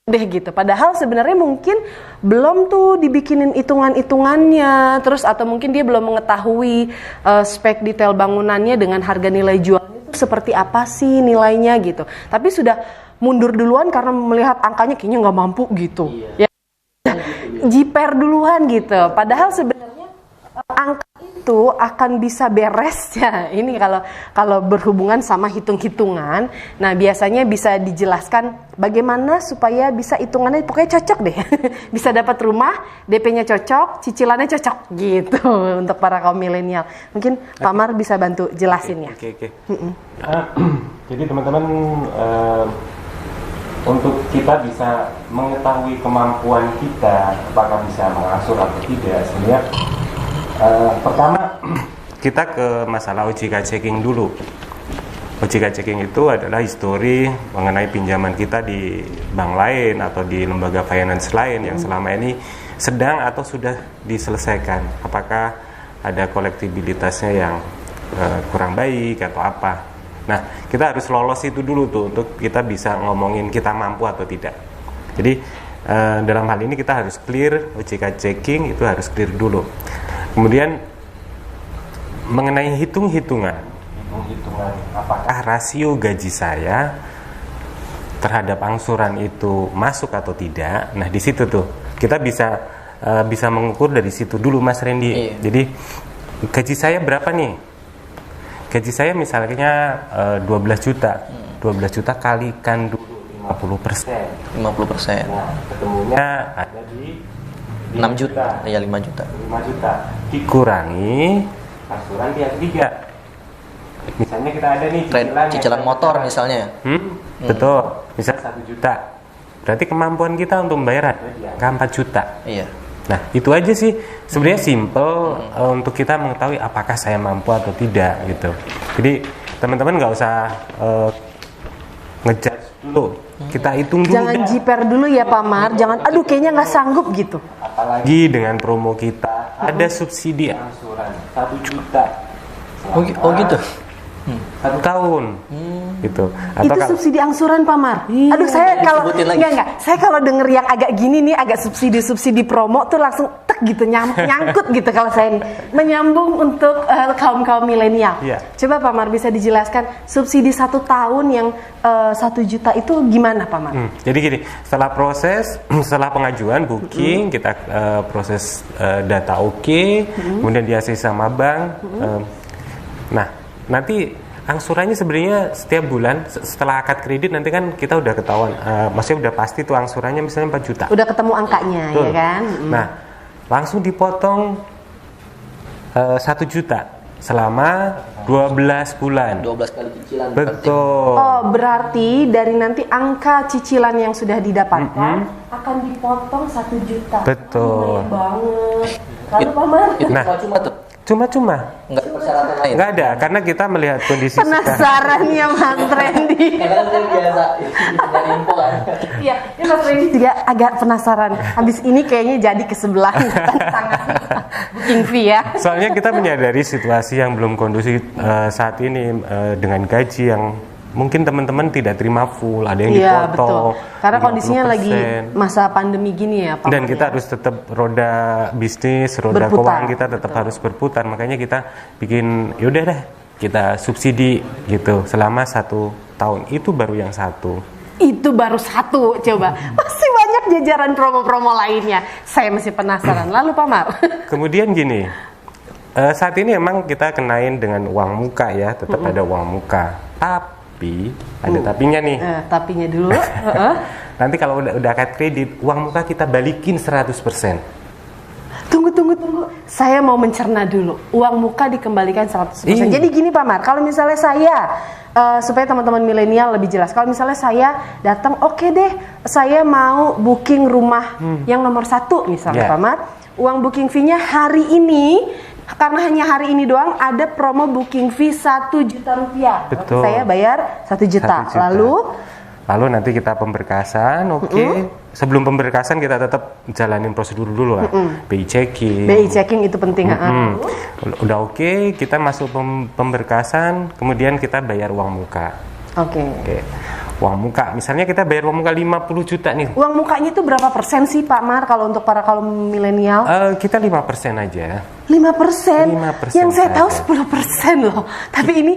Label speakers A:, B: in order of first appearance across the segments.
A: deh gitu. Padahal sebenarnya mungkin belum tuh dibikinin hitungan-hitungannya, terus atau mungkin dia belum mengetahui spek detail bangunannya dengan harga nilai jualnya itu seperti apa sih nilainya gitu. Tapi sudah mundur duluan karena melihat angkanya kayaknya nggak mampu gitu. Ya, jiper duluan gitu. Padahal sebenarnya angka itu akan bisa beres ya. Ini kalau berhubungan sama hitung-hitungan. Nah, biasanya bisa dijelaskan bagaimana supaya bisa hitungannya pokoknya cocok deh. Bisa dapat rumah, DP-nya cocok, cicilannya cocok gitu untuk para kaum milenial. Mungkin Pak Mar bisa bantu jelasin ya.
B: Oke. Jadi teman-teman, untuk kita bisa mengetahui kemampuan kita apakah bisa mengangsur atau tidak, sebenarnya pertama kita ke masalah OJK checking dulu. OJK checking itu adalah histori mengenai pinjaman kita di bank lain atau di lembaga finance lain yang selama ini sedang atau sudah diselesaikan. Apakah ada kolektibilitasnya yang kurang baik atau apa. Nah, kita harus lolos itu dulu tuh untuk kita bisa ngomongin kita mampu atau tidak. Jadi dalam hal ini kita harus clear OJK checking, itu harus clear dulu. Kemudian mengenai hitung-hitungan apakah rasio gaji saya terhadap angsuran itu masuk atau tidak. Nah, di situ tuh kita bisa mengukur dari situ dulu, Mas Randy. Iya. Jadi gaji saya berapa nih? Gaji saya misalnya 12 juta. 12 juta kalikan dulu 50%.
C: Nah,
B: ketemunya ada di
C: 6 juta. Ya, 5 juta.
B: 5 juta dikurangi angsuran pihak ketiga. Misalnya kita ada nih
C: cicilan motor misalnya.
B: Betul. Misal 1 juta. Berarti kemampuan kita untuk membayar ada di angka 4 juta.
C: Iya.
B: Nah, itu aja sih sebenarnya simple untuk kita mengetahui apakah saya mampu atau tidak gitu. Jadi teman-teman nggak usah ngejudge dulu, kita hitung dulu.
A: Jangan jiper dulu ya Pak Mar, jangan aduh kayaknya nggak sanggup gitu.
B: Apalagi dengan promo kita ada subsidi angsuran 1 juta.
C: Oh gitu.
B: 1 tahun gitu.
A: Atau itu subsidi angsuran Pak Mar.
B: Iya,
A: aduh saya kalau enggak, saya kalau denger yang agak gini nih, agak subsidi promo tuh langsung tek gitu nyangkut gitu kalau saya menyambung untuk kaum milenial.
B: Iya.
A: Coba Pak Mar bisa dijelaskan subsidi 1 tahun yang 1 juta itu gimana Pak Mar?
B: Jadi gini, setelah pengajuan booking kita proses data kemudian di-ACC sama bank. Nah, nanti angsurannya sebenarnya setiap bulan setelah akad kredit nanti kan kita udah ketahuan, maksudnya udah pasti tuh angsurannya misalnya 4 juta.
A: Udah ketemu angkanya. Betul. Ya kan?
B: Nah, langsung dipotong 1 juta selama 12 bulan.
C: 12 kali cicilan.
B: Betul.
A: Oh, berarti dari nanti angka cicilan yang sudah didapatkan akan dipotong 1 juta.
B: Betul.
A: Lumayan banget. Lalu Pak Mar?
B: Nah,
C: cuma tuh.
B: Cuma.
C: Enggak ada persyaratan lain.
B: Enggak ada, karena kita melihat kondisi
A: penasaran ya Mas Randy.
C: Karena kan biasa nyari info kan.
A: Iya, ini Mas Randy juga agak penasaran. Habis ini kayaknya jadi ke sebelah sangat booking fee ya.
B: Soalnya kita menyadari situasi yang belum kondusif saat ini dengan gaji yang mungkin teman-teman tidak terima full, ada yang dipotong.
A: Betul. Karena 50%. Kondisinya lagi masa pandemi gini ya Pak.
B: Dan kita harus tetap roda bisnis, roda keuangan kita tetap harus berputar. Makanya kita bikin, yaudah deh, kita subsidi gitu selama 1 tahun. Itu baru yang 1.
A: Itu baru 1, coba. Masih banyak jajaran promo-promo lainnya. Saya masih penasaran. Lalu Pak Mar.
B: Kemudian gini, saat ini emang kita kenain dengan uang muka ya, tetap ada uang muka. Tapi ada tapinya nih.
A: Tapinya dulu.
B: Nanti kalau udah akad kredit, uang muka kita balikin 100%.
A: Tunggu. Saya mau mencerna dulu. Uang muka dikembalikan 100%. Jadi gini Pak Mar, kalau misalnya saya supaya teman-teman milenial lebih jelas. Kalau misalnya saya datang, oke deh, saya mau booking rumah yang nomor 1 misalnya Pak Mar. Uang booking fee-nya hari ini, karena hanya hari ini doang ada promo booking fee 1 juta rupiah.
B: Betul.
A: Saya bayar 1 juta. Lalu
B: nanti kita pemberkasan, Sebelum pemberkasan kita tetap jalanin prosedur dulu lah. BI checking itu penting. Udah kita masuk pemberkasan, kemudian kita bayar uang muka. uang muka. Misalnya kita bayar uang muka 50 juta nih.
A: Uang mukanya itu berapa persen sih Pak Mar kalau untuk para kaum milenial?
B: Kita 5% aja.
A: 5%?
B: 5%
A: Yang saya tahu
B: saja.
A: 10% loh. Tapi ini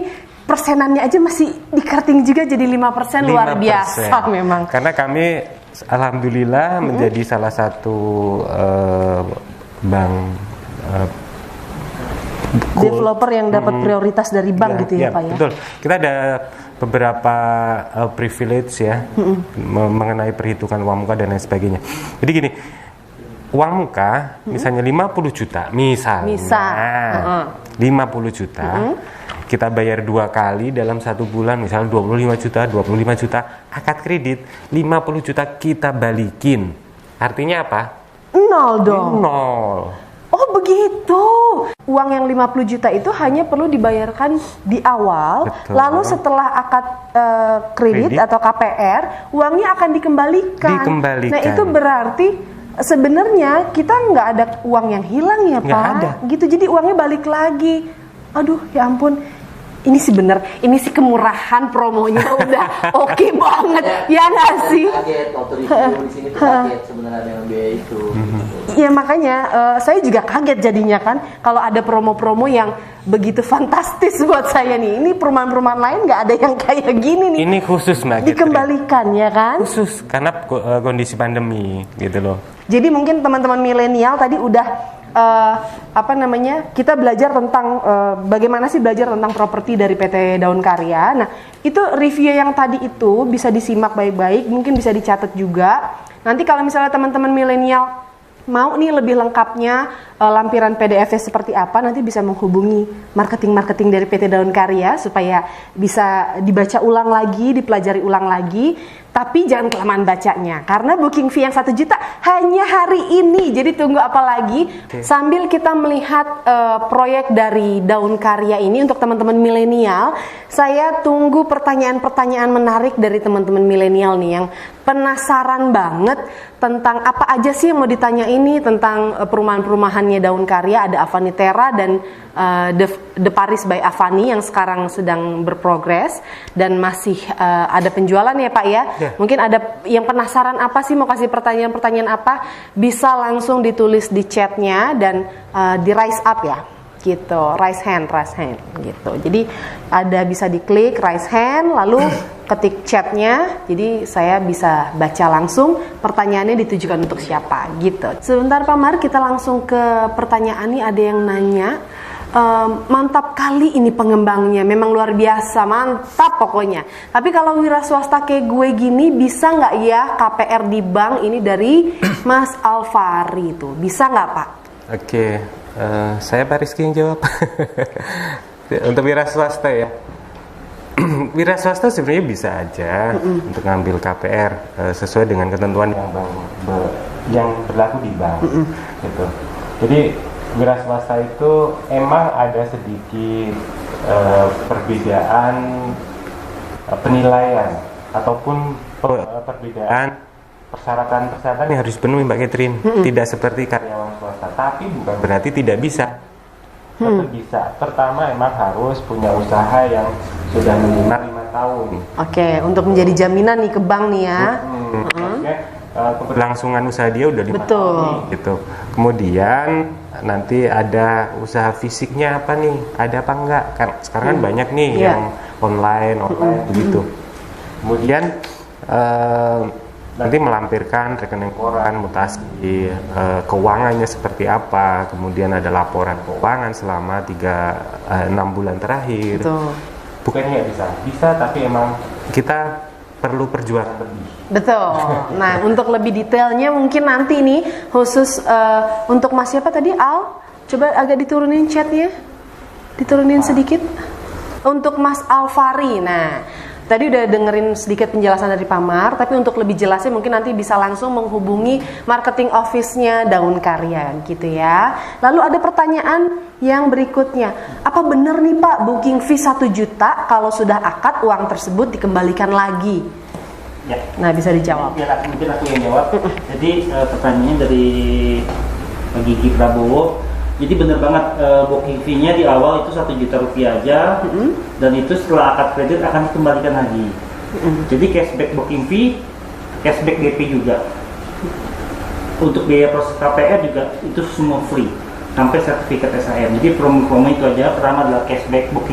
A: persenannya aja masih di-cutting juga jadi 5%, luar
B: 5%.
A: biasa memang.
B: Karena kami alhamdulillah menjadi salah satu bank
A: Developer yang dapat prioritas dari bank gitu ya Pak ya?
B: Betul. Kita ada beberapa privilege ya mengenai perhitungan uang muka dan lain sebagainya. Jadi gini, uang muka misalnya 50 juta, misalnya 50 juta, kita bayar 2 kali dalam 1 bulan, misalnya 25 juta, akad kredit 50 juta kita balikin. Artinya apa?
A: 0 dong.
B: 0.
A: Oh begitu. Uang yang 50 juta itu hanya perlu dibayarkan di awal.
B: Betul.
A: Lalu setelah akad kredit atau KPR, uangnya akan dikembalikan. Nah itu berarti sebenarnya kita nggak ada uang yang hilang ya
B: Nggak
A: Pak.
B: ada.
A: Gitu, jadi uangnya balik lagi. Aduh ya ampun. Ini sih kemurahan promonya udah oke banget. Ya nggak sih?
C: Kaget waktu review di sini tuh kaget sebenarnya dengan biaya itu.
A: Ya makanya saya juga kaget jadinya kan kalau ada promo-promo yang begitu fantastis buat saya nih. Ini perumahan-perumahan lain nggak ada yang kayak gini nih.
B: Ini khusus Mbak Catherine.
A: Dikembalikan ya kan?
B: Khusus karena kondisi pandemi gitu loh.
A: Jadi mungkin teman-teman milenial tadi udah kita belajar tentang bagaimana sih belajar tentang properti dari PT Daun Karya. Nah itu review yang tadi itu bisa disimak baik-baik, mungkin bisa dicatat juga. Nanti kalau misalnya teman-teman milenial mau nih lebih lengkapnya lampiran PDF-nya seperti apa, nanti bisa menghubungi marketing dari PT Daun Karya supaya bisa dibaca ulang lagi, dipelajari ulang lagi. Tapi jangan kelamaan bacanya karena booking fee yang 1 juta hanya hari ini. Jadi tunggu apa lagi? Sambil kita melihat proyek dari Daun Karya ini untuk teman-teman milenial, saya tunggu pertanyaan-pertanyaan menarik dari teman-teman milenial nih yang penasaran banget tentang apa aja sih yang mau ditanya ini tentang perumahan-perumahannya Daun Karya. Ada Avani Terra dan The Paris by Avani yang sekarang sedang berprogres dan masih ada penjualan ya Pak ya. Mungkin ada yang penasaran apa sih, mau kasih pertanyaan-pertanyaan apa, bisa langsung ditulis di chatnya dan di raise up ya gitu, raise hand gitu. Jadi ada bisa diklik raise hand lalu ketik chatnya, jadi saya bisa baca langsung pertanyaannya ditujukan untuk siapa gitu. Sebentar Pak Mar, kita langsung ke pertanyaan nih. Ada yang nanya, mantap kali ini pengembangnya, memang luar biasa, mantap pokoknya. Tapi kalau wira swasta kayak gue gini bisa nggak ya KPR di bank? Ini dari Mas Alfari tuh, bisa nggak Pak?
B: Oke, saya Pak Rizky yang jawab. Untuk wira swasta ya, wira swasta sebenarnya bisa aja untuk ngambil KPR sesuai dengan ketentuan yang berlaku di bank. Gitu. Jadi wira swasta itu emang ada sedikit perbedaan penilaian ataupun perbedaan persyaratan yang harus dipenuhi Mbak Catherine. Tidak seperti karyawan swasta, tapi bukan berarti tidak bisa. Tetap bisa. Pertama emang harus punya usaha yang sudah minimal 5 tahun.
A: Oke, untuk menjadi jaminan nih ke bank nih ya.
B: Maksudnya keberlangsungan usaha dia udah 5
A: Betul.
B: tahun gitu. Kemudian nanti ada usaha fisiknya apa nih, ada apa enggak, kan sekarang kan banyak nih yang online begitu. Kemudian nanti melampirkan rekening koran, mutasi keuangannya seperti apa, kemudian ada laporan keuangan selama 6 bulan terakhir.
A: Betul.
B: Bukannya nggak bisa, tapi emang kita perlu perjuangan lebih.
A: Betul. Nah, untuk lebih detailnya mungkin nanti nih khusus untuk Mas siapa tadi, Al? Coba agak diturunin chatnya, diturunin sedikit. Untuk Mas Alfari. Nah, tadi udah dengerin sedikit penjelasan dari Pak Mar, tapi untuk lebih jelasnya mungkin nanti bisa langsung menghubungi marketing office-nya Daun Karya gitu ya. Lalu ada pertanyaan yang berikutnya, apa benar nih Pak booking fee 1 juta kalau sudah akad uang tersebut dikembalikan lagi?
D: Ya.
A: Nah, bisa dijawab.
D: Mungkin aku yang jawab. Jadi pertanyaannya dari Pak Gigi Prabowo. Jadi benar banget booking fee-nya di awal itu 1 juta rupiah aja, dan itu setelah akad kredit akan dikembalikan lagi. Jadi cashback booking fee, cashback DP juga. Untuk biaya proses KPR juga itu semua free sampai sertifikat SHM. Jadi promo-promo itu aja. Pertama adalah cashback booking